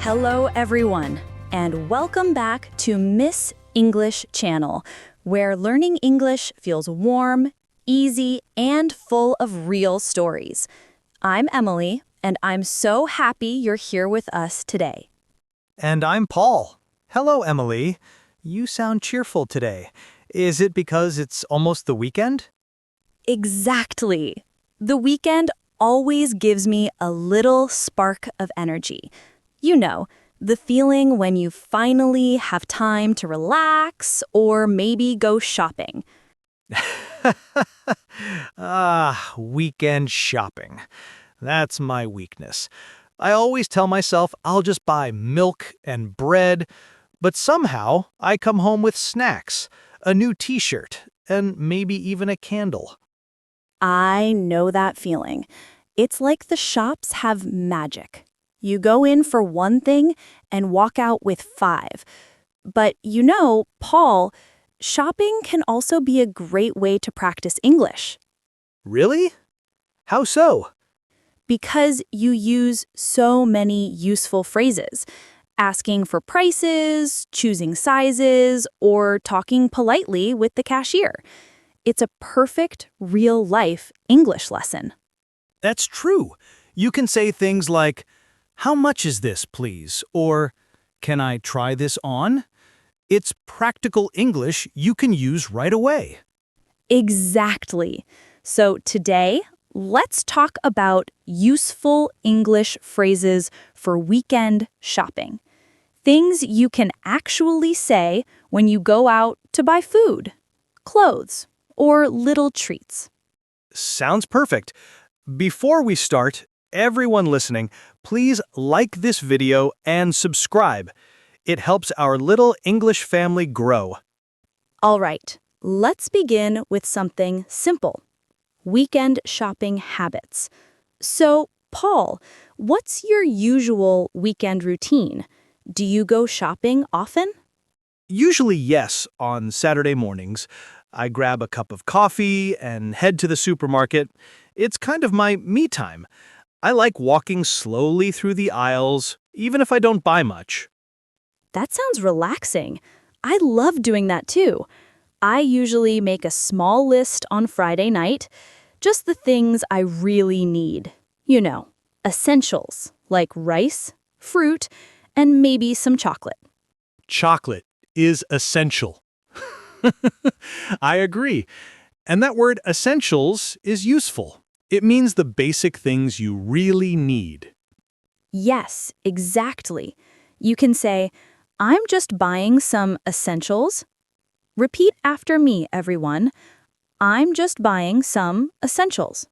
Hello, everyone, and welcome back to Miss English Channel, where learning English feels warm, easy, and full of real stories. I'm Emily, and I'm so happy you're here with us today. And I'm Paul. Hello, Emily. You sound cheerful today. Is it because it's almost the weekend? Exactly. The weekend always gives me a little spark of energy. You know, the feeling when you finally have time to relax or maybe go shopping. Weekend shopping. That's my weakness. I always tell myself I'll just buy milk and bread, but somehow I come home with snacks, a new t-shirt, and maybe even a candle. I know that feeling. It's like the shops have magic. You go in for one thing and walk out with five. But you know, Paul, shopping can also be a great way to practice English Really? How so? because you use so many useful phrases. Asking for prices, choosing sizes, or talking politely with the cashier. It's a perfect, real-life English lesson. That's true. You can say things like, "How much is this, please?" Or, "Can I try this on?" It's practical English you can use right away. Exactly. So today, let's talk about useful English phrases for weekend shopping. Things you can actually say when you go out to buy food, clothes, or little treats. Sounds perfect. Before we start, everyone listening, please like this video and subscribe. It helps our little English family grow. All right, let's begin with something simple. Weekend shopping habits. So, Paul, what's your usual weekend routine? Do you go shopping often? Usually, yes, on Saturday mornings. I grab a cup of coffee and head to the supermarket. It's kind of my me time. I like walking slowly through the aisles, even if I don't buy much. That sounds relaxing. I love doing that too. I usually make a small list on Friday night, just the things I really need. You know, essentials like rice, fruit, and maybe some chocolate. Chocolate is essential. I agree. And that word essentials is useful. It means the basic things you really need. Yes, exactly. You can say, I'm just buying some essentials. Repeat after me, everyone. I'm just buying some essentials.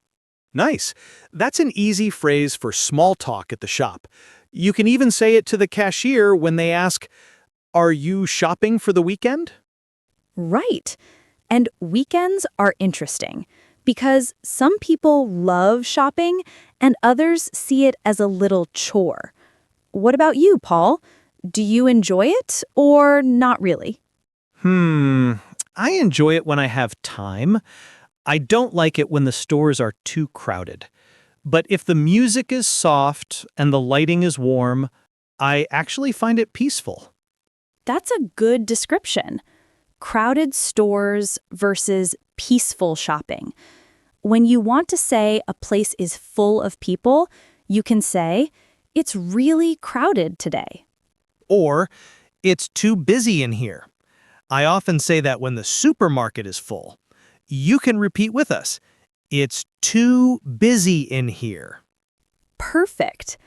Nice. That's an easy phrase for small talk at the shop. You can even say it to the cashier when they ask, "Are you shopping for the weekend?" Right. And weekends are interesting because some people love shopping and others see it as a little chore. What about you, Paul? Do you enjoy it or not really? I enjoy it when I have time. I don't like it when the stores are too crowded. But if the music is soft and the lighting is warm, I actually find it peaceful. That's a good description. Crowded stores versus peaceful shopping. When you want to say a place is full of people, you can say, it's really crowded today. Or, "It's too busy in here." I often say that when the supermarket is full. You can repeat with us. "It's too busy in here." Perfect.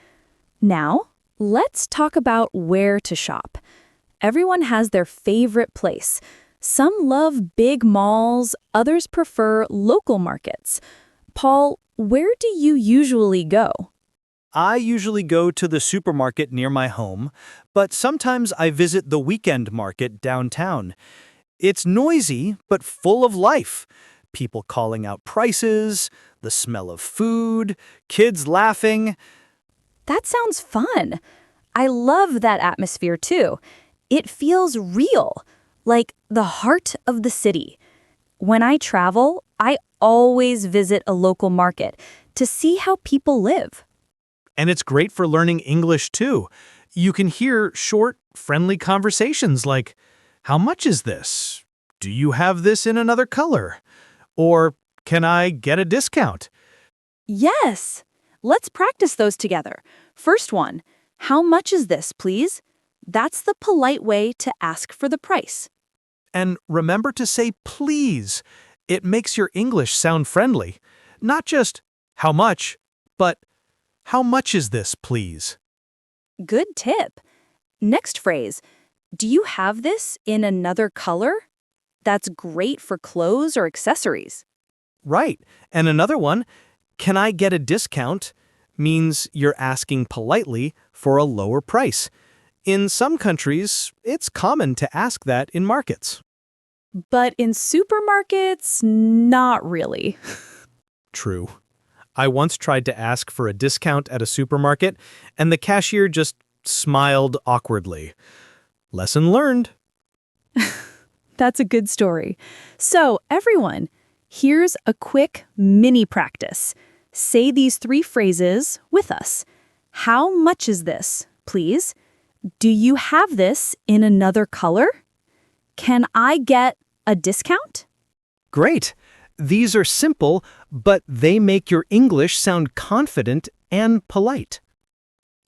Now, let's talk about where to shop. Everyone has their favorite place. Some love big malls, others prefer local markets. Paul, where do you usually go? I usually go to the supermarket near my home, but sometimes I visit the weekend market downtown. It's noisy, but full of life. People calling out prices, the smell of food, kids laughing. That sounds fun. I love that atmosphere too. It feels real, like the heart of the city. When I travel, I always visit a local market to see how people live. And it's great for learning English too. You can hear short, friendly conversations like, "How much is this? Do you have this in another color?" Or, "Can I get a discount?" Yes! Let's practice those together. First one, how much is this, please? That's the polite way to ask for the price. And remember to say please. It makes your English sound friendly. Not just, "How much?" but, "How much is this, please?" Good tip. Next phrase, do you have this in another color? That's great for clothes or accessories. Right. And another one, "Can I get a discount?" means you're asking politely for a lower price. In some countries, it's common to ask that in markets. But in supermarkets, not really. True. I once tried to ask for a discount at a supermarket, and the cashier just smiled awkwardly. Lesson learned. That's a good story. So, everyone, here's a quick mini practice. Say these three phrases with us. How much is this, please? Do you have this in another color? Can I get a discount? Great. These are simple, but they make your English sound confident and polite.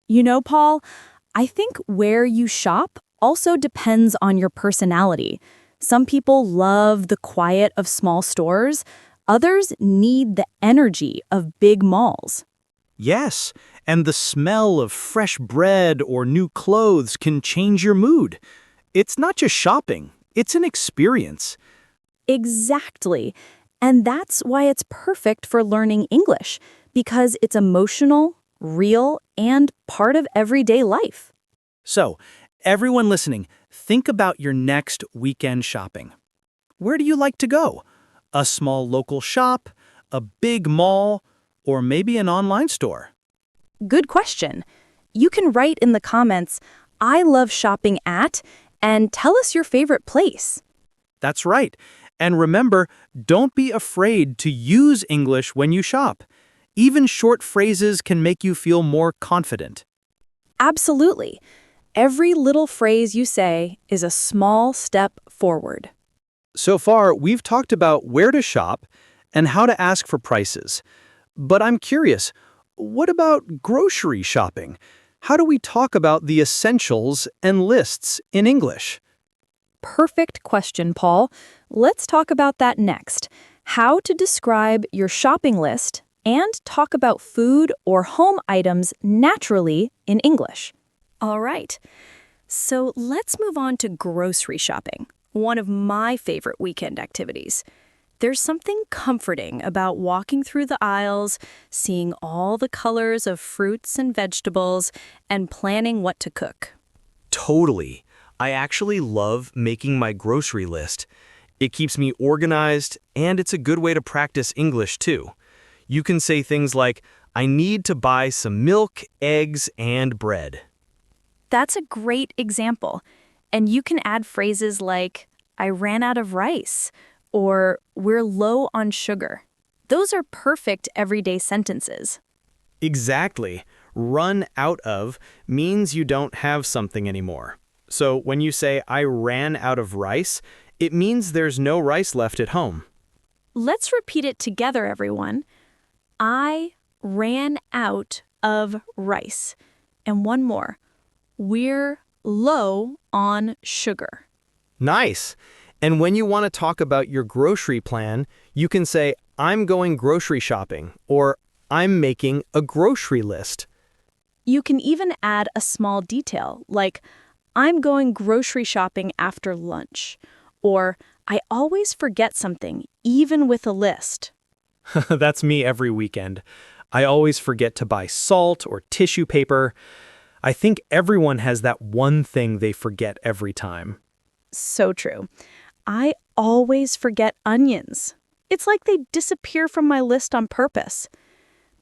You know, Paul, I think where you shop also depends on your personality. Some people love the quiet of small stores. Others need the energy of big malls. Yes, and the smell of fresh bread or new clothes can change your mood. It's not just shopping, it's an experience. Exactly. And that's why it's perfect for learning English, because it's emotional, real, and part of everyday life. So, everyone listening, think about your next weekend shopping. Where do you like to go? A small local shop, a big mall, or maybe an online store? Good question. You can write in the comments, I love shopping at, and tell us your favorite place. That's right. And remember, don't be afraid to use English when you shop. Even short phrases can make you feel more confident. Absolutely. Every little phrase you say is a small step forward. So far, we've talked about where to shop and how to ask for prices. But I'm curious, what about grocery shopping? How do we talk about the essentials and lists in English? Perfect question, Paul. Let's talk about that next. How to describe your shopping list and talk about food or home items naturally in English. All right. So let's move on to grocery shopping, one of my favorite weekend activities. There's something comforting about walking through the aisles, seeing all the colors of fruits and vegetables, and planning what to cook. Totally. I actually love making my grocery list. It keeps me organized, and it's a good way to practice English too. You can say things like, "I need to buy some milk, eggs, and bread." That's a great example. And you can add phrases like, I ran out of rice, or we're low on sugar. Those are perfect everyday sentences. Exactly. Run out of means you don't have something anymore. So when you say, "I ran out of rice," it means there's no rice left at home. Let's repeat it together, everyone. I ran out of rice. And one more. We're low on sugar. Nice. And when you want to talk about your grocery plan, you can say, "I'm going grocery shopping," or "I'm making a grocery list." You can even add a small detail, like, I'm going grocery shopping after lunch, or I always forget something, even with a list. That's me every weekend. I always forget to buy salt or tissue paper. I think everyone has that one thing they forget every time. So true. I always forget onions. It's like they disappear from my list on purpose.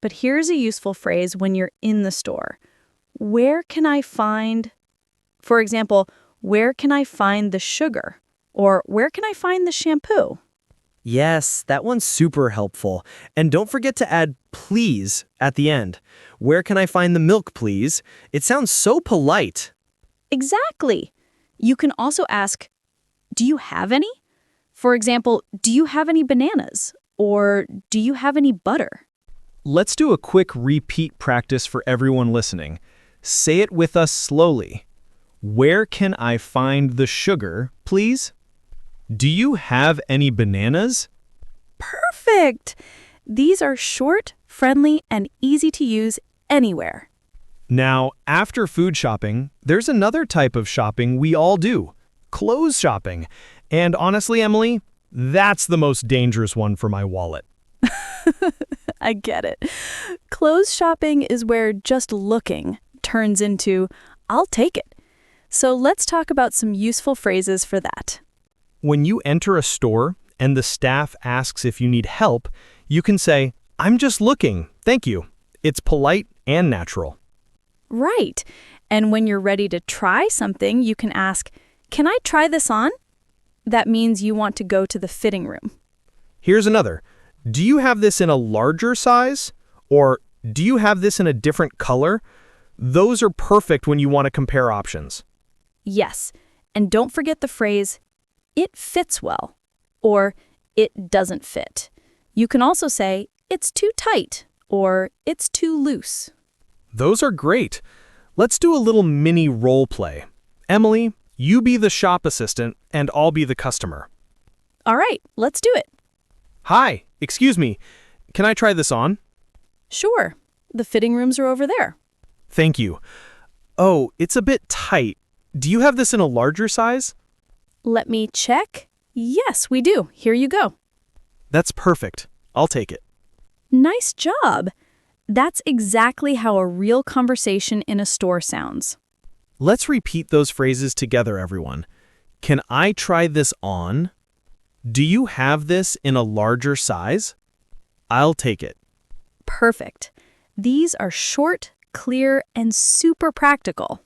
But here's a useful phrase when you're in the store. Where can I find, for example, where can I find the sugar? Or where can I find the shampoo? Yes, that one's super helpful. And don't forget to add please at the end. Where can I find the milk, please? It sounds so polite. Exactly. You can also ask, do you have any? For example, do you have any bananas? Or do you have any butter? Let's do a quick repeat practice for everyone listening. Say it with us slowly. Where can I find the sugar, please? Do you have any bananas? Perfect! These are short, friendly, and easy to use anywhere. Now, after food shopping, there's another type of shopping we all do, clothes shopping. And honestly, Emily, that's the most dangerous one for my wallet. I get it. Clothes shopping is where just looking turns into, I'll take it. So let's talk about some useful phrases for that. When you enter a store and the staff asks if you need help, you can say, I'm just looking, thank you. It's polite and natural. Right. And when you're ready to try something, you can ask, can I try this on? That means you want to go to the fitting room. Here's another. Do you have this in a larger size? Or do you have this in a different color? Those are perfect when you want to compare options. Yes. And don't forget the phrase, it fits well, or it doesn't fit. You can also say, it's too tight, or it's too loose. Those are great. Let's do a little mini role play. Emily, you be the shop assistant and I'll be the customer. All right, let's do it. Hi, excuse me. Can I try this on? Sure. The fitting rooms are over there. Thank you. Oh, it's a bit tight. Do you have this in a larger size? Let me check. Yes, we do. Here you go. That's perfect. I'll take it. Nice job. That's exactly how a real conversation in a store sounds. Let's repeat those phrases together, everyone. Can I try this on? Do you have this in a larger size? I'll take it. Perfect. These are short, clear, and super practical.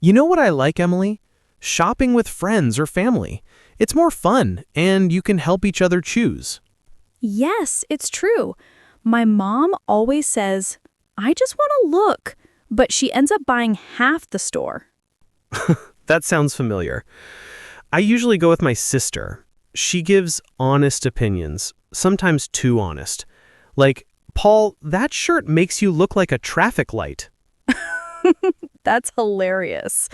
You know what I like, Emily? Shopping with friends or family. It's more fun, and you can help each other choose. Yes, it's true. My mom always says, I just want to look, but she ends up buying half the store. That sounds familiar. I usually go with my sister. She gives honest opinions, sometimes too honest. Like, Paul, that shirt makes you look like a traffic light. That's hilarious.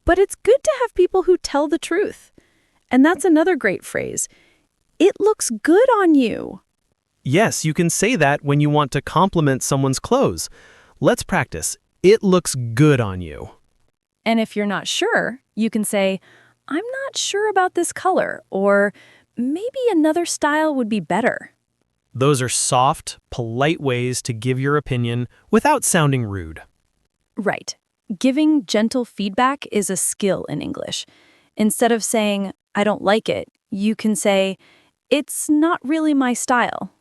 But it's good to have people who tell the truth. And that's another great phrase. It looks good on you. Yes, you can say that when you want to compliment someone's clothes. Let's practice. It looks good on you. And if you're not sure, you can say, I'm not sure about this color, or maybe another style would be better. Those are soft, polite ways to give your opinion without sounding rude. Right. Giving gentle feedback is a skill in English. Instead of saying, I don't like it, you can say, it's not really my style.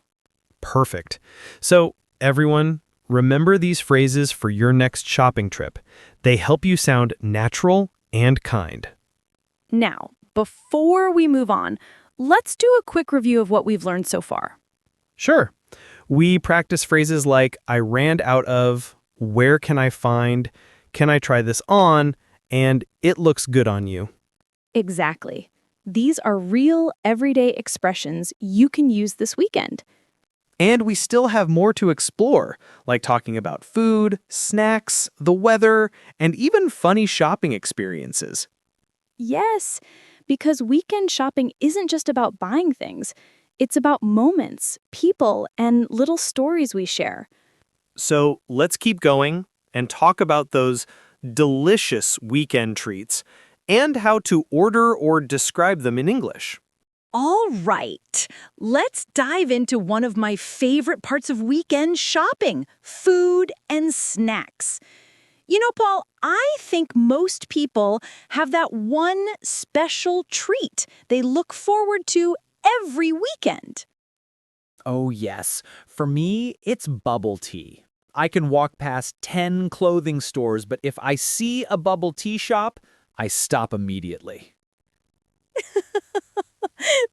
Perfect. So, everyone, remember these phrases for your next shopping trip. They help you sound natural and kind. Now, before we move on, let's do a quick review of what we've learned so far. Sure. We practice phrases like, I ran out of, where can I try this on, and it looks good on you. Exactly. These are real, everyday expressions you can use this weekend. And we still have more to explore, like talking about food, snacks, the weather, and even funny shopping experiences. Yes, because weekend shopping isn't just about buying things. It's about moments, people, and little stories we share. So let's keep going and talk about those delicious weekend treats and how to order or describe them in English. All right, let's dive into one of my favorite parts of weekend shopping, food and snacks. You know, Paul, I think most people have that one special treat they look forward to every weekend. Oh, yes. For me, it's bubble tea. I can walk past 10 clothing stores, but if I see a bubble tea shop, I stop immediately.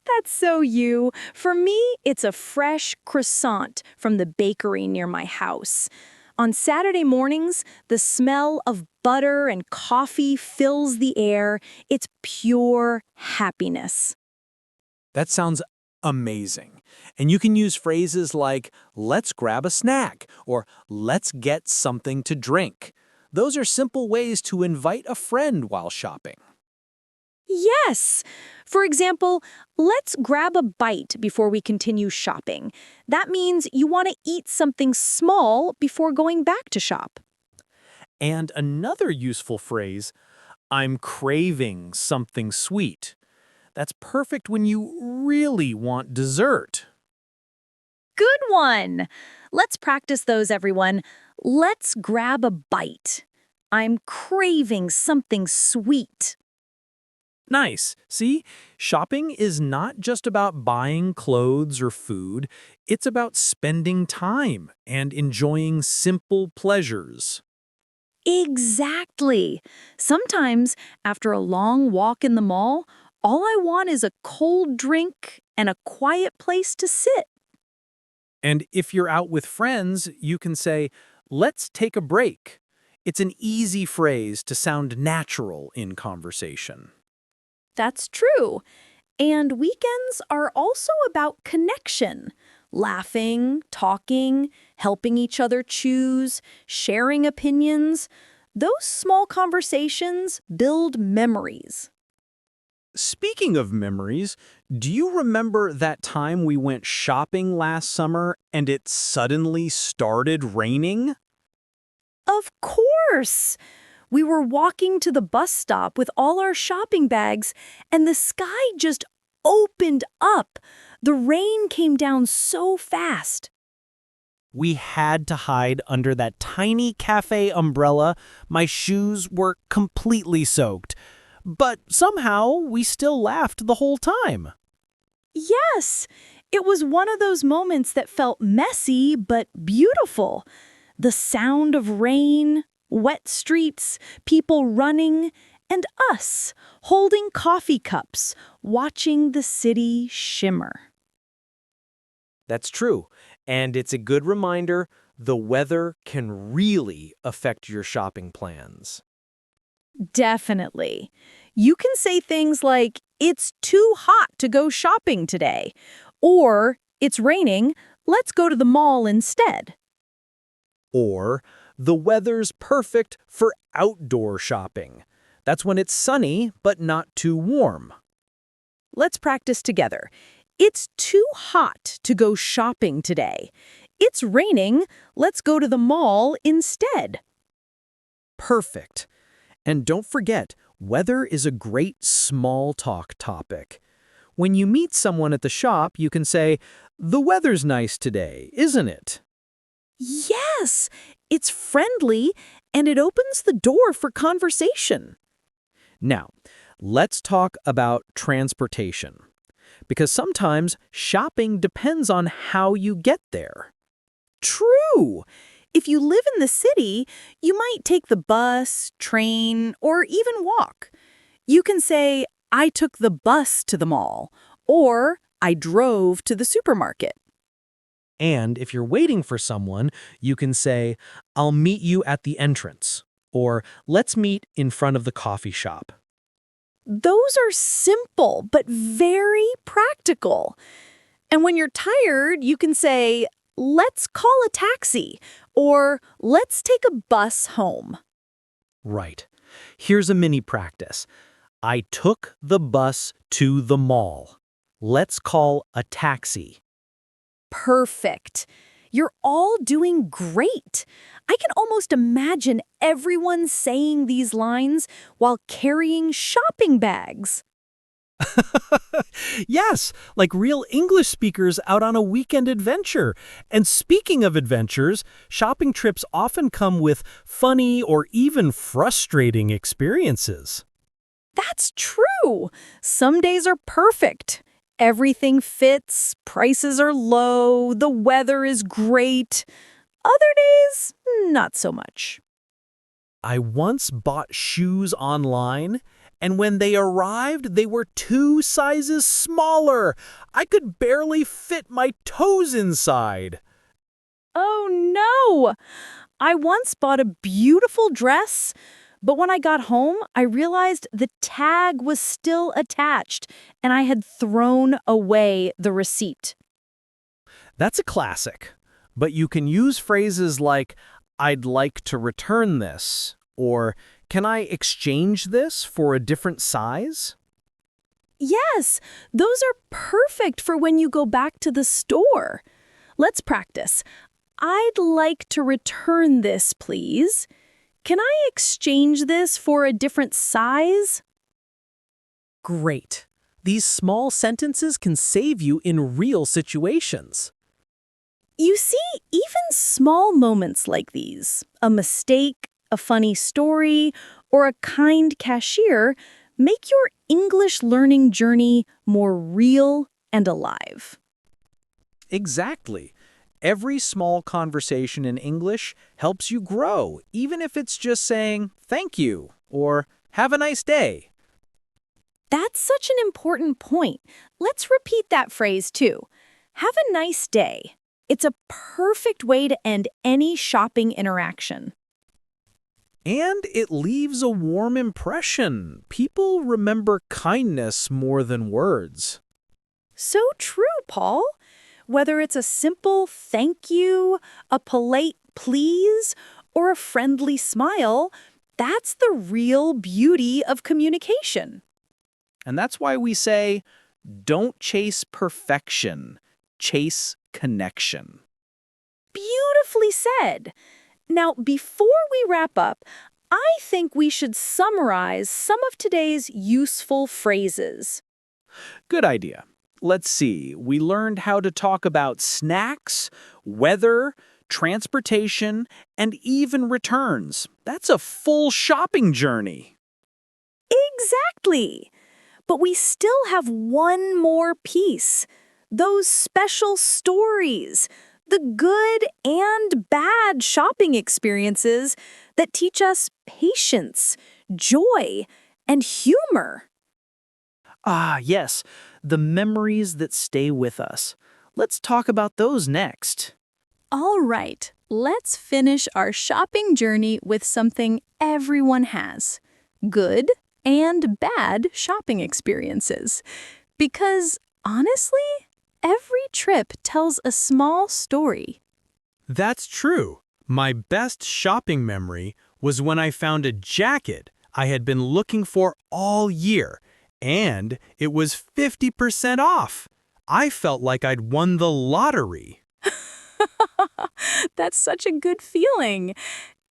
That's so you. For me, it's a fresh croissant from the bakery near my house. On Saturday mornings, the smell of butter and coffee fills the air. It's pure happiness. That sounds amazing. And you can use phrases like, let's grab a snack, or let's get something to drink. Those are simple ways to invite a friend while shopping. Yes! For example, let's grab a bite before we continue shopping. That means you want to eat something small before going back to shop. And another useful phrase, I'm craving something sweet. That's perfect when you really want dessert. Good one! Let's practice those, everyone. Let's grab a bite. I'm craving something sweet. Nice. See, shopping is not just about buying clothes or food. It's about spending time and enjoying simple pleasures. Exactly. Sometimes, after a long walk in the mall, all I want is a cold drink and a quiet place to sit. And if you're out with friends, you can say, let's take a break. It's an easy phrase to sound natural in conversation. That's true. And weekends are also about connection. Laughing, talking, helping each other choose, sharing opinions. Those small conversations build memories. Speaking of memories, do you remember that time we went shopping last summer and it suddenly started raining? Of course! We were walking to the bus stop with all our shopping bags, and the sky just opened up. The rain came down so fast. We had to hide under that tiny cafe umbrella. My shoes were completely soaked. But somehow we still laughed the whole time. Yes, it was one of those moments that felt messy but beautiful. The sound of rain, wet streets, people running, and us holding coffee cups, watching the city shimmer. That's true. And it's a good reminder the weather can really affect your shopping plans. Definitely. You can say things like, it's too hot to go shopping today, or it's raining, let's go to the mall instead. Or, the weather's perfect for outdoor shopping. That's when it's sunny but not too warm. Let's practice together. It's too hot to go shopping today. It's raining, let's go to the mall instead. Perfect. And don't forget, weather is a great small talk topic. When you meet someone at the shop, you can say, the weather's nice today, isn't it? Yes, it's friendly and it opens the door for conversation. Now, let's talk about transportation. Because sometimes shopping depends on how you get there. True. If you live in the city, you might take the bus, train, or even walk. You can say, I took the bus to the mall, or I drove to the supermarket. And if you're waiting for someone, you can say, I'll meet you at the entrance, or let's meet in front of the coffee shop. Those are simple, but very practical. And when you're tired, you can say, let's call a taxi, or let's take a bus home. Right. Here's a mini practice. I took the bus to the mall. Let's call a taxi. Perfect. You're all doing great. I can almost imagine everyone saying these lines while carrying shopping bags. Yes, like real English speakers out on a weekend adventure. And speaking of adventures, shopping trips often come with funny or even frustrating experiences. That's true. Some days are perfect. Everything fits, prices are low, the weather is great. Other days, not so much. I once bought shoes online, And when they arrived, they were 2 sizes smaller. I could barely fit my toes inside. Oh no! I once bought a beautiful dress, but when I got home, I realized the tag was still attached and I had thrown away the receipt. That's a classic. But you can use phrases like, I'd like to return this, or can I exchange this for a different size? Yes, those are perfect for when you go back to the store. Let's practice. I'd like to return this, please. Can I exchange this for a different size? Great. These small sentences can save you in real situations. You see, even small moments like these, a mistake, a funny story, or a kind cashier, make your English learning journey more real and alive. Exactly. Every small conversation in English helps you grow, even if it's just saying thank you or have a nice day. That's such an important point. Let's repeat that phrase too. Have a nice day. It's a perfect way to end any shopping interaction. And it leaves a warm impression. People remember kindness more than words. So true, Paul. Whether it's a simple thank you, a polite please, or a friendly smile, that's the real beauty of communication. And that's why we say, don't chase perfection, chase connection. Beautifully said. Now, before we wrap up, I think we should summarize some of today's useful phrases. Good idea. Let's see. We learned how to talk about snacks, weather, transportation, and even returns. That's a full shopping journey. Exactly. But we still have one more piece. Those special stories, the good and bad shopping experiences that teach us patience, joy, and humor. Ah, yes, the memories that stay with us. Let's talk about those next. All right, let's finish our shopping journey with something everyone has. Good and bad shopping experiences. Because, honestly, every trip tells a small story. That's true. My best shopping memory was when I found a jacket I had been looking for all year, and it was 50% off. I felt like I'd won the lottery. That's such a good feeling.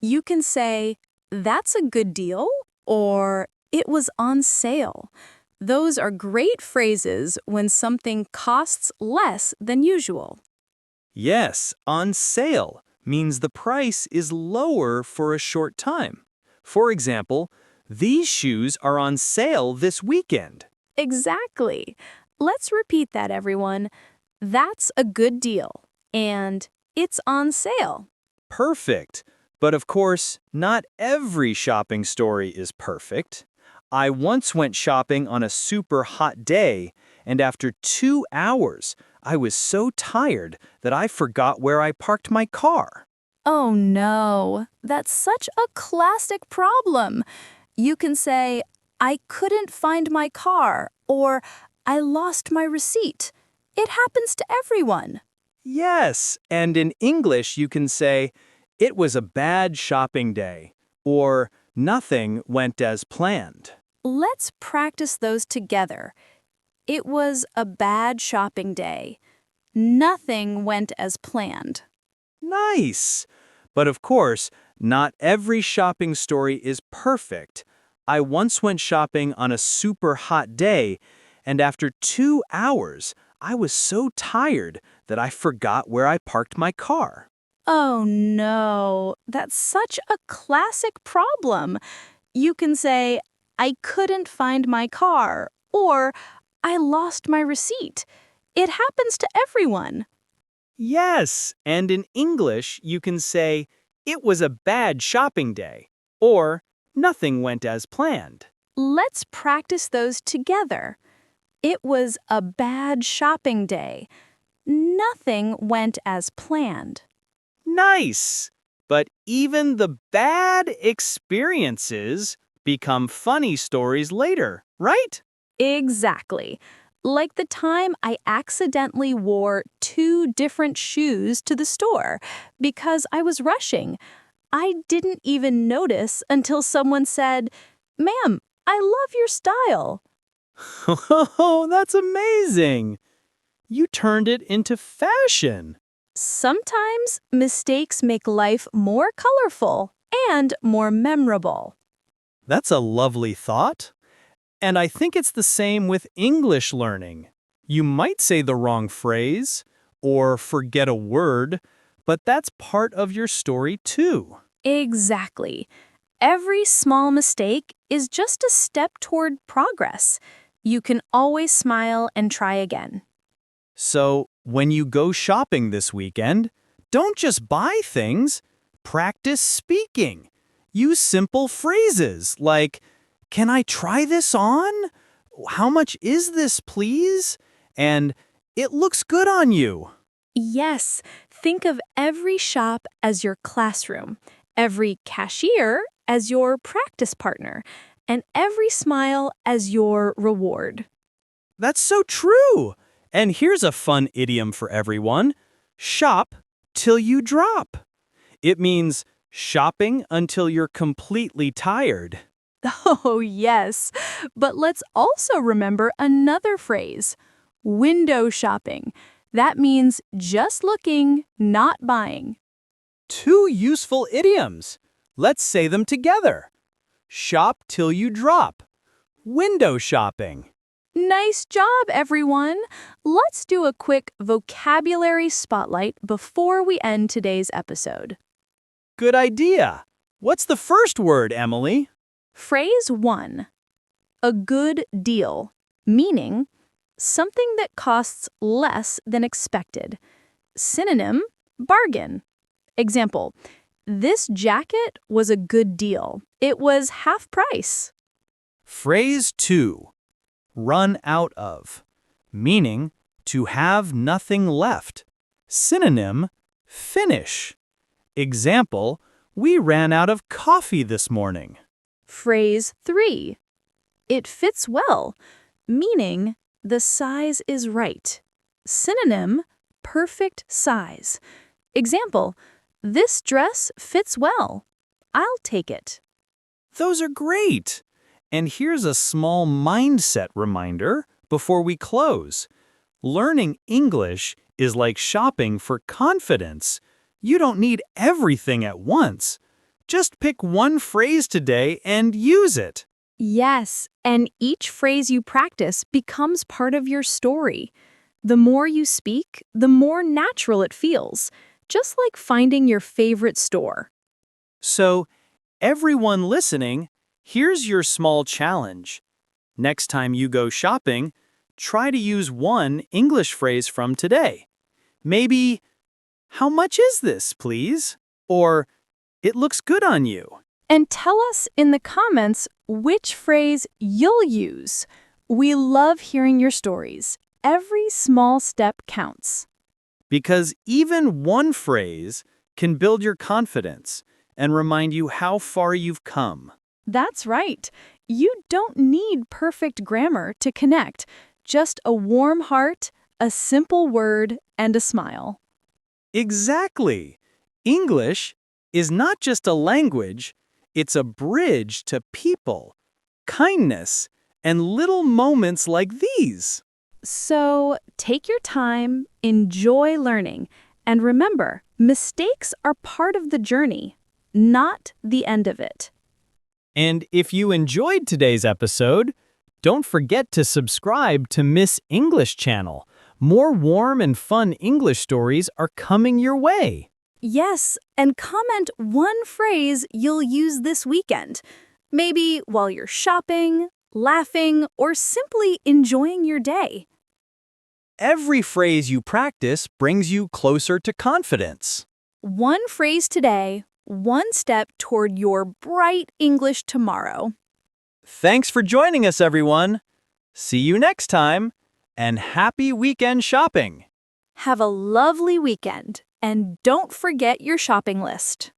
You can say, that's a good deal, or it was on sale. Those are great phrases when something costs less than usual. Yes, on sale means the price is lower for a short time. For example, these shoes are on sale this weekend. Exactly. Let's repeat that, everyone. That's a good deal, and it's on sale. Perfect. But of course, not every shopping story is perfect. I once went shopping on a super hot day, and after 2 hours, I was so tired that I forgot where I parked my car. Oh no, that's such a classic problem. You can say, I couldn't find my car, or I lost my receipt. It happens to everyone. Yes, and in English you can say, it was a bad shopping day, or nothing went as planned. Let's practice those together. It was a bad shopping day. Nothing went as planned. Nice! But of course, not every shopping story is perfect. I once went shopping on a super hot day, and after 2 hours, I was so tired that I forgot where I parked my car. Oh no, that's such a classic problem. You can say, I couldn't find my car, or I lost my receipt. It happens to everyone. Yes, and in English you can say, it was a bad shopping day, or nothing went as planned. let's practice those together. It was a bad shopping day. Nothing went as planned. Nice! But even the bad experiences become funny stories later, right? Exactly. Like the time I accidentally wore 2 different shoes to the store because I was rushing. I didn't even notice until someone said, "Ma'am, I love your style." Oh, that's amazing! You turned it into fashion. Sometimes mistakes make life more colorful and more memorable. That's a lovely thought. And I think it's the same with English learning. You might say the wrong phrase or forget a word, but that's part of your story too. Exactly. Every small mistake is just a step toward progress. You can always smile and try again. So, when you go shopping this weekend, don't just buy things, practice speaking. Use simple phrases like, "Can I try this on? How much is this, please?" And, "It looks good on you." Yes, think of every shop as your classroom, every cashier as your practice partner, and every smile as your reward. That's so true. And here's a fun idiom for everyone. Shop till you drop. It means shopping until you're completely tired. Oh, yes. But let's also remember another phrase, window shopping. That means just looking, not buying. 2 useful idioms. Let's say them together. Shop till you drop. Window shopping. Nice job, everyone. Let's do a quick vocabulary spotlight before we end today's episode. Good idea. What's the first word, Emily? Phrase 1. A good deal, meaning something that costs less than expected. Synonym, bargain. Example, this jacket was a good deal. It was half price. Phrase 2. Run out of, meaning to have nothing left. Synonym, finish. Example, we ran out of coffee this morning. Phrase 3. It fits well, meaning the size is right. Synonym, perfect size. Example, this dress fits well. I'll take it. Those are great. And here's a small mindset reminder before we close. Learning English is like shopping for confidence. You don't need everything at once. Just pick one phrase today and use it. Yes, and each phrase you practice becomes part of your story. The more you speak, the more natural it feels, just like finding your favorite store. So, everyone listening, here's your small challenge. Next time you go shopping, try to use one English phrase from today. Maybe, "How much is this, please?" Or, "It looks good on you." And tell us in the comments which phrase you'll use. We love hearing your stories. Every small step counts. Because even one phrase can build your confidence and remind you how far you've come. That's right. You don't need perfect grammar to connect. Just a warm heart, a simple word, and a smile. Exactly. English is not just a language, it's a bridge to people, kindness, and little moments like these. So take your time, enjoy learning, and remember, mistakes are part of the journey, not the end of it. And if you enjoyed today's episode, don't forget to subscribe to Miss English Channel. More warm and fun English stories are coming your way. Yes, and comment one phrase you'll use this weekend. Maybe while you're shopping, laughing, or simply enjoying your day. Every phrase you practice brings you closer to confidence. One phrase today, one step toward your bright English tomorrow. Thanks for joining us, everyone. See you next time, and happy weekend shopping. Have a lovely weekend, and don't forget your shopping list.